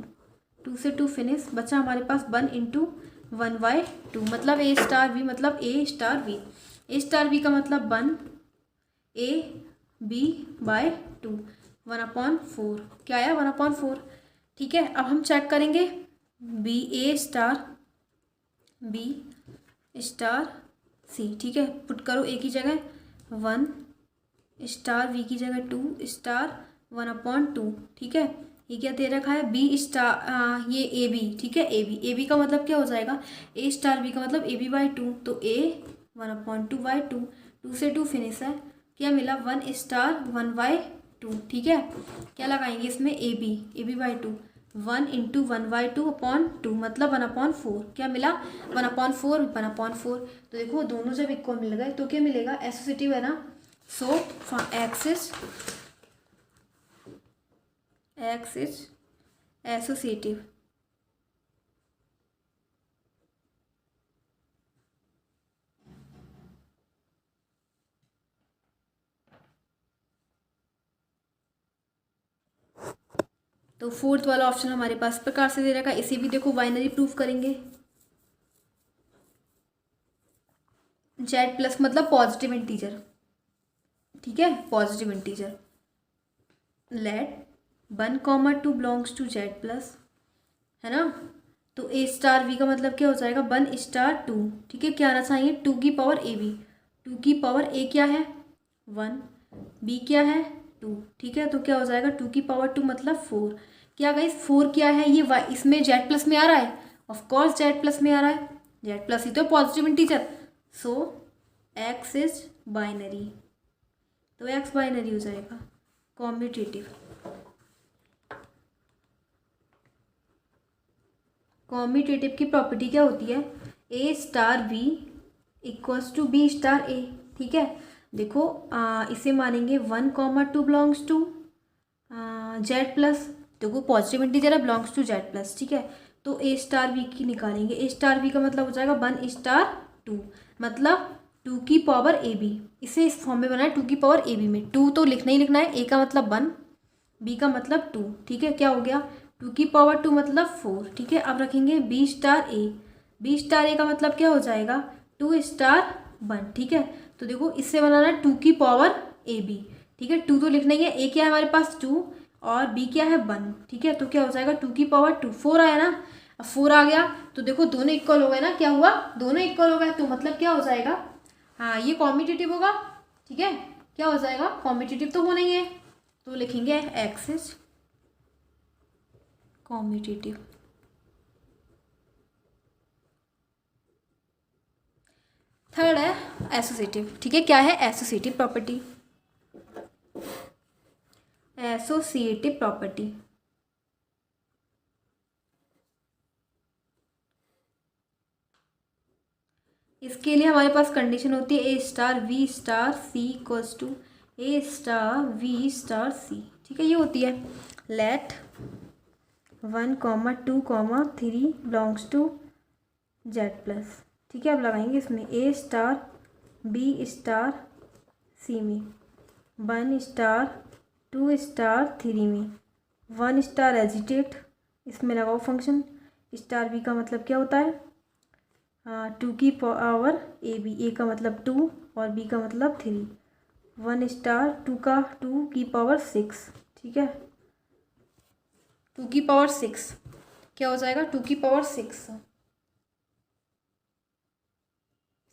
2 से 2 फिनिश, बचा हमारे पास 1 × 1/2, मतलब ए स्टार बी मतलब a star b, a star B का मतलब 1 ए बी बाय 2, 1/4 क्या आया 1/4, ठीक है। अब हम चेक करेंगे B a star B star सी, ठीक है। पुट करो ए की जगह 1 स्टार वी की जगह 2 स्टार 1/2, ठीक है। ये क्या दे रखा है बी स्टार ये ए बी, ठीक है। ए बी का मतलब क्या हो जाएगा, ए स्टार बी का मतलब AB/2, तो ए 1/2/2, 2 से 2 फिनिश है, क्या मिला 1 स्टार 1/2, ठीक है। क्या लगाएंगे इसमें AB/2, 1 × 1/2/2 मतलब 1/4, क्या मिला 1/4। तो देखो दोनों जब इक्वल मिल गए तो क्या मिलेगा, एसोसिएटिव है ना। सो एक्स इज एसोसिएटिव। तो फोर्थ वाला ऑप्शन हमारे पास प्रकार से दे रखा है, इसे भी देखो बाइनरी प्रूफ करेंगे। जेड प्लस मतलब पॉजिटिव इंटीजर, ठीक है, positive integer. Let 1,2 belongs to Z plus, है ना। तो ए स्टार वी का मतलब क्या हो जाएगा 1 स्टार 2, ठीक है। क्या आना चाहिए 2 की पावर ए बी, 2 की पावर ए क्या है 1, बी क्या है 2, ठीक है। तो क्या हो जाएगा 2 की पावर 2 मतलब 4, क्या गाइस 4 क्या है ये वाई इसमें जेड प्लस में आ रहा है, ऑफ कोर्स जेड प्लस में आ रहा है, जेड प्लस ही तो positive integer. So x is binary, तो एक्स बाइनरी हो जाएगा कॉम्यूटेटिव। कॉम्यूटेटिव की प्रॉपर्टी क्या होती है, ए star B equals to B star ए, ठीक है। देखो इसे मानेंगे 1, 2 बिलोंग्स टू जेड प्लस, देखो पॉजिटिव इंटीजर है, बिलोंग्स टू जेड प्लस, ठीक है। तो ए स्टार बी की निकालेंगे, ए स्टार बी का मतलब हो जाएगा 1 स्टार 2, मतलब 2 की पावर ए बी, इसे इस फॉर्म में बनाए 2 की पावर ए बी में, 2 तो लिखना ही लिखना है, ए का मतलब 1, बी का मतलब 2, ठीक है। क्या हो गया 2 की पावर 2 मतलब 4, ठीक है। अब रखेंगे बी स्टार ए, बी स्टार ए का मतलब क्या हो जाएगा 2 स्टार 1, ठीक है। तो देखो इससे बनाना है 2 की पावर ए बी, ठीक है। 2 तो लिखना ही है, ए क्या है हमारे पास 2 और बी क्या है 1, ठीक है। तो क्या हो जाएगा 2 की पावर 2, 4 आया ना, अब 4 आ गया तो देखो दोनों इक्वल हो गए ना, क्या हुआ दोनों इक्वल हो गए, तो मतलब क्या हो जाएगा, हाँ ये कॉम्पिटिटिव होगा, ठीक है। क्या हो जाएगा कॉम्पिटिटिव तो होना ही है, तो लिखेंगे एक्स इज कॉम्पिटिटिव। थर्ड है एसोसिएटिव, ठीक है। क्या है एसोसिएटिव प्रॉपर्टी, एसोसिएटिव प्रॉपर्टी इसके लिए हमारे पास कंडीशन होती है ए star b star C equals to A star b star सी, ठीक है। ये होती है let 1, 2, 3 belongs to Z plus, ठीक है। अब लगाएंगे इसमें a star B star c में, 1, 2, 3 में, 1 स्टार एजिटेट, इसमें लगाओ फंक्शन स्टार बी का मतलब क्या होता है 2 की पावर ए बी, ए का मतलब 2 और बी का मतलब 3, 1 स्टार 2 का 2 की पावर 6, ठीक है। 2 की पावर 6 क्या हो जाएगा 2 की पावर 6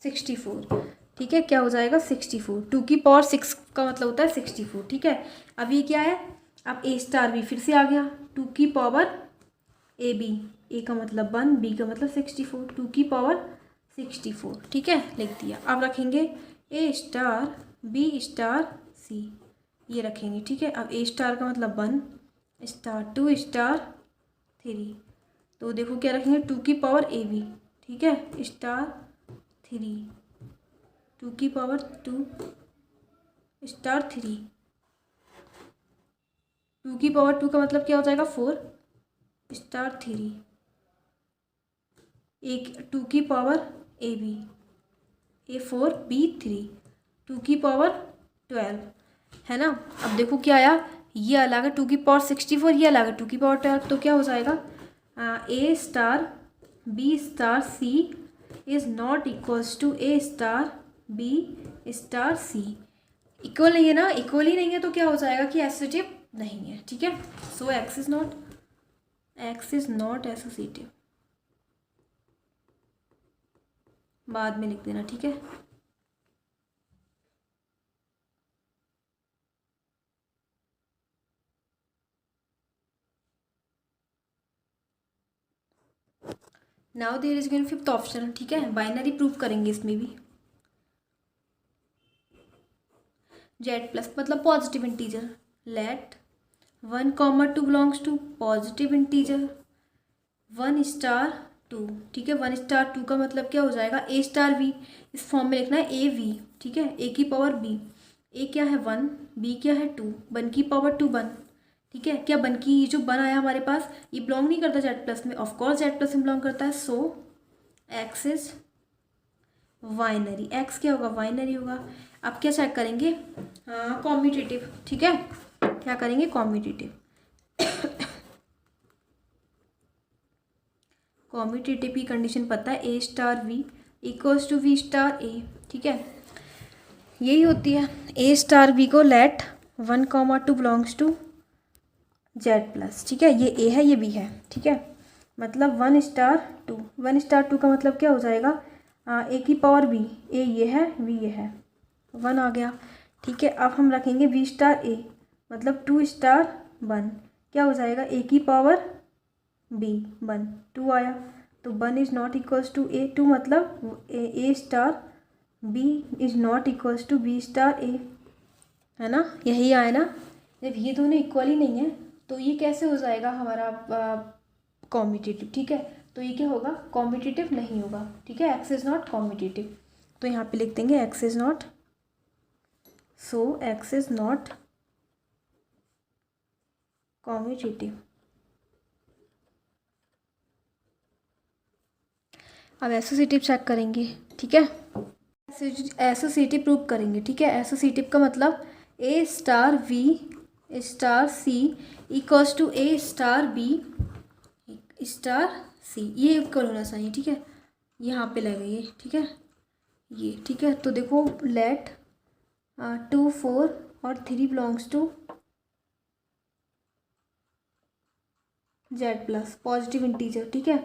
64, ठीक है। क्या हो जाएगा 64, 2 की पावर 6 का मतलब होता है 64, ठीक है। अब ये क्या है, अब ए स्टार बी फिर से आ गया 2 की पावर ए बी, ए का मतलब 1, बी का मतलब 64, 2 की पावर 64, ठीक है लिख दिया। अब रखेंगे ए स्टार बी स्टार सी, ये रखेंगे, ठीक है। अब ए स्टार का मतलब 1 स्टार 2 स्टार 3, तो देखो क्या रखेंगे 2 की पावर ए बी, ठीक है स्टार 3, 2 की पावर 2 स्टार 3, 2 की पावर 2 का मतलब क्या हो जाएगा 4 स्टार 3, एक 2 की पावर ए बी, A4B3, 2 की पावर 12, है ना। अब देखो क्या आया, ये अलग है 2 की पावर 64, ये अलग है 2 की पावर 12, तो क्या हो जाएगा a star B star c is not equals to A star B star c, equal नहीं है ना, इक्वल ही नहीं है तो क्या हो जाएगा कि एसोसिएटिव नहीं है, ठीक है। So x is not associative, बाद में लिख देना, ठीक है। Now there is going fifth option, ठीक है। बाइनरी प्रूफ करेंगे इसमें भी, जेड प्लस मतलब positive integer, let 1, 2 belongs to positive integer 1 star 2, ठीक है। 1 स्टार 2 का मतलब क्या हो जाएगा ए स्टार बी, इस फॉर्म में लिखना है ए वी, ठीक है। ए की पावर बी, ए क्या है 1, बी क्या है 2, 1 की पावर 2 1, ठीक है। क्या 1 की जो 1 आया हमारे पास ये बिलोंग नहीं करता जेड प्लस में, ऑफकोर्स जेड प्लस में बिलोंग करता है, so x is winery, x क्या होगा वाइनरी होगा। अब क्या चेक करेंगे कॉम्यूटेटिव, ठीक है। क्या करेंगे कॉम्यूटेटिव, कॉम्यूटेटिव की कंडीशन पता है ए star we equals to we star ए, ठीक है। यही होती है ए स्टार वी को let 1, 2 belongs to Z plus, ठीक है। ये ए है ये बी है, ठीक है। मतलब 1 स्टार 2, 1 स्टार 2 का मतलब क्या हो जाएगा ए की पावर बी, ए ये है वी ये है, 1 आ गया, ठीक है। अब हम रखेंगे वी स्टार ए, मतलब 2 स्टार 1, क्या हो जाएगा ए की पावर बी 1, 2 आया, तो 1 is not equals to a 2, मतलब a star b is not equals to B star a, है ना। यही आया ना, जब ये दोनों इक्वल ही नहीं है तो ये कैसे हो जाएगा हमारा कॉम्पिटिटिव, ठीक है। तो ये क्या होगा कॉम्पिटिटिव नहीं होगा, ठीक है। एक्स इज़ नॉट कॉम्पिटिटिव, तो यहाँ पे लिख देंगे x is not, so x is not commutative. अब एसोसिएटिव चेक करेंगे, ठीक है, एसोसिएटिव प्रूव करेंगे, ठीक है। एसोसिएटिव का मतलब a star b star C equals to A star B star c, ये इक्वल होना चाहिए, ठीक है। यहाँ पे लगेगा ये, ठीक है, ये ठीक है। तो देखो लेट 2 4 और 3 belongs to Z plus positive integer, ठीक है।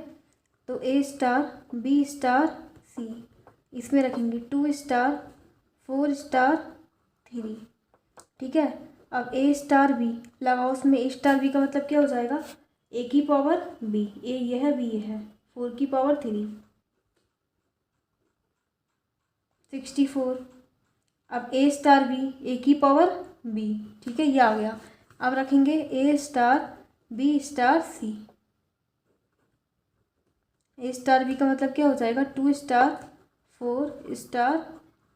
तो a star B star c इसमें रखेंगे 2 स्टार 4 स्टार 3, ठीक है। अब ए स्टार बी लगाओ, उसमें ए स्टार बी का मतलब क्या हो जाएगा, ए की पावर बी, ए ये है बी ये है, 4 की पावर 3 64। अब ए स्टार बी ए की पावर बी, ठीक है, ये आ गया। अब रखेंगे ए स्टार बी स्टार सी, ए स्टार बी का मतलब क्या हो जाएगा 2 स्टार 4 स्टार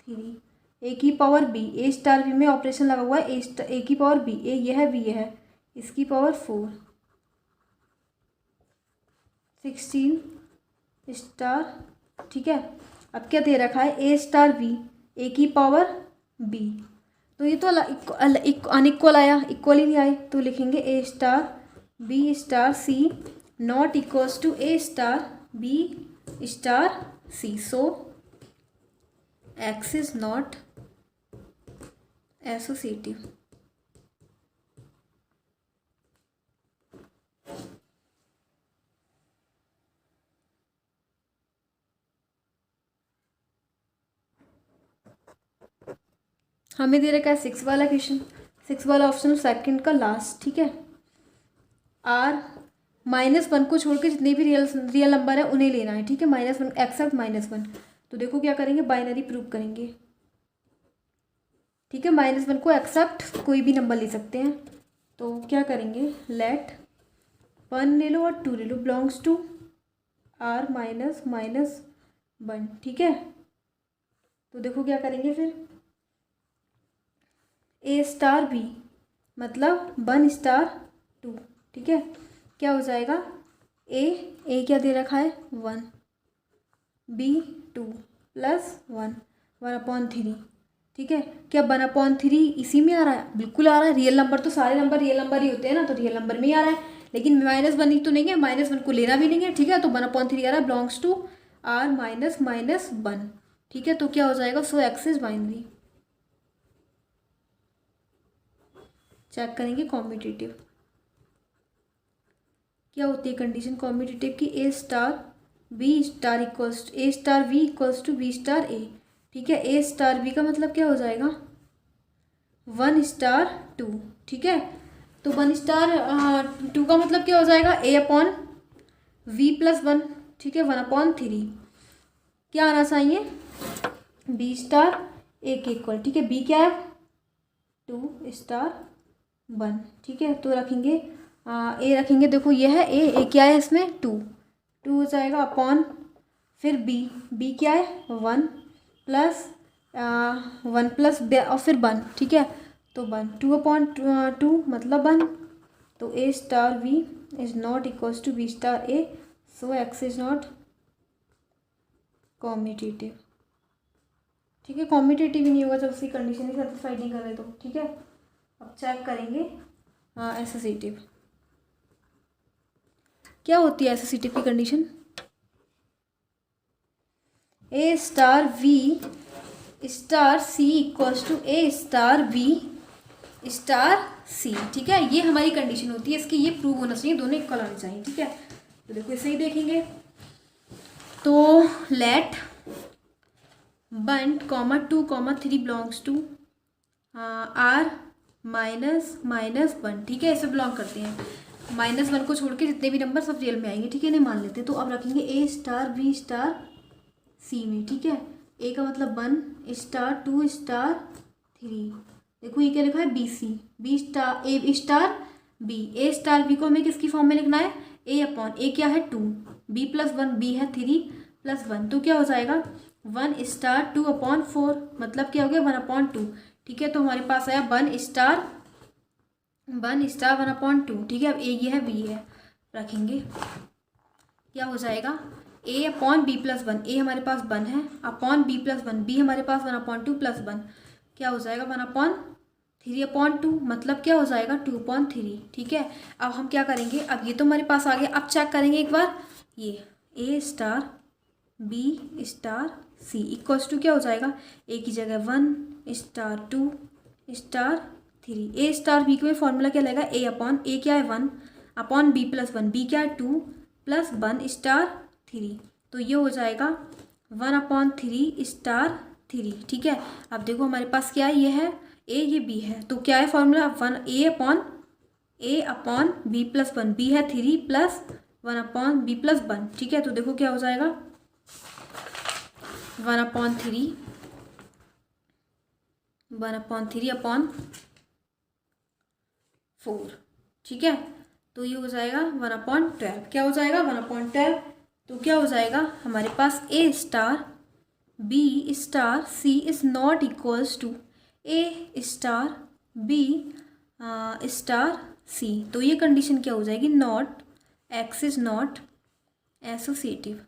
3, ए की power B, a star b में ऑपरेशन लगा हुआ है, ए की पावर बी, ए ये है बी ये है, इसकी पावर 4 16 स्टार, ठीक है। अब क्या दे रखा है ए स्टार बी ए की पावर बी, तो ये तो अनइक्वल आया, इक्वल ही नहीं आए, तो लिखेंगे a star B star c not equals to A star B star c, so x is not associative. हमें दे रखा है 6 वाला क्वेश्चन, 6 वाला ऑप्शन सेकंड का लास्ट, ठीक है। आर -1 को छोड़ के जितने भी रियल नंबर है उन्हें लेना है, ठीक है, -1 एक्सेप्ट -1। तो देखो क्या करेंगे, बाइनरी प्रूव करेंगे, ठीक है। -1 को एक्सेप्ट कोई भी नंबर ले सकते हैं, तो क्या करेंगे, लेट 1 ले लो और 2 ले लो बिलोंग्स टू आर -1, ठीक है। तो देखो क्या करेंगे फिर, ए स्टार बी मतलब 1 स्टार 2, ठीक है। क्या हो जाएगा, ए क्या दे रखा है 1, बी 2 प्लस 1/3, ठीक है। क्या 1/3 इसी में आ रहा है, बिल्कुल आ रहा है, रियल नंबर तो सारे नंबर रियल नंबर ही होते हैं ना, तो रियल नंबर में ही आ रहा है, लेकिन -1 ही तो नहीं है, -1 को लेना भी नहीं है, ठीक है। तो 1/3 आ रहा है, बिलोंग्स टू आर -1, ठीक है। तो क्या हो जाएगा, so x is binary. Check करेंगे कॉम्यूटेटिव क्या होती है कंडीशन कॉम्यूटेटिव की, a star B star equals a star we equals to B star ए, ठीक है। ए स्टार बी का मतलब क्या हो जाएगा 1 स्टार 2, ठीक है। तो 1 स्टार 2 का मतलब क्या हो जाएगा ए अपॉन वी प्लस 1, ठीक है, 1/3। क्या आना चाहिए बी स्टार ए के इक्वल, ठीक है। बी क्या है 2 स्टार 1, ठीक है। तो रखेंगे ए रखेंगे, देखो ये है ए क्या है इसमें 2 हो जाएगा अपॉन, फिर बी क्या है 1 प्लस 1 प्लस और फिर 1, ठीक है। तो 1 2/2 मतलब 1, तो a star b is not equals to B star a, so x is not commutative, ठीक है। कॉम्यूटेटिव ही नहीं होगा जब उसकी कंडीशन ही सेटिस्फाइड नहीं कर रहे तो, ठीक है। अब चेक करेंगे एसोसिएटिव क्या होती है, एसोसिएटिव की condition a star b star C equals to A star B star सी, ठीक है। ये हमारी कंडीशन होती है, इसकी ये प्रूव होना चाहिए, दोनों इक्वल होने चाहिए, ठीक है। तो देखो इसे ही देखेंगे, तो लेट 1, 2, 3 बिलोंग्स टू आर -1, ठीक है, इसे बिलोंग करते हैं। -1 को छोड़ के जितने भी नंबर सब रियल में आएंगे, ठीक है, इन्हें मान लेते हैं। तो अब रखेंगे ए स्टार बी स्टार सी में, ठीक है। ए का मतलब 1 स्टार 2 स्टार 3, देखो ये क्या लिखा है B C, B star A star b, a star B को हमें किसकी फॉर्म में लिखना है ए अपॉन ए क्या है 2, बी प्लस 1, बी है 3 प्लस 1, तो क्या हो जाएगा 1/2/4 मतलब क्या हो गया 1/2। ठीक है, तो हमारे पास आया 1/1/2। ठीक है, अब ए ये है बी है, रखेंगे क्या हो जाएगा A/B+1। ए हमारे पास 1 है, अपॉन B+1, बी हमारे पास 1/2+1 क्या हो जाएगा 1/3/2 मतलब क्या हो जाएगा 2/3। ठीक है, अब हम क्या करेंगे, अब ये तो हमारे पास आ गया, अब चेक करेंगे एक बार ये A*B*C इक्वल्स टू क्या हो जाएगा, ए की जगह 1*2*3। A*B के में फॉर्मूला क्या लगेगा A क्या है 1/B+1, बी क्या है 2+1*3, तो ये हो जाएगा 1/3*3। ठीक है, अब देखो हमारे पास क्या है, ये है ए ये बी है, तो क्या है फॉर्मूला A/B+1, बी है 3+1/B+1। ठीक है, तो देखो क्या हो जाएगा 1/3/4। ठीक है, तो ये हो जाएगा 1/12 क्या हो जाएगा 1/12। तो क्या हो जाएगा हमारे पास A*B*C is not equals to A*B*C। तो ये कंडीशन क्या हो जाएगी, not x is not associative.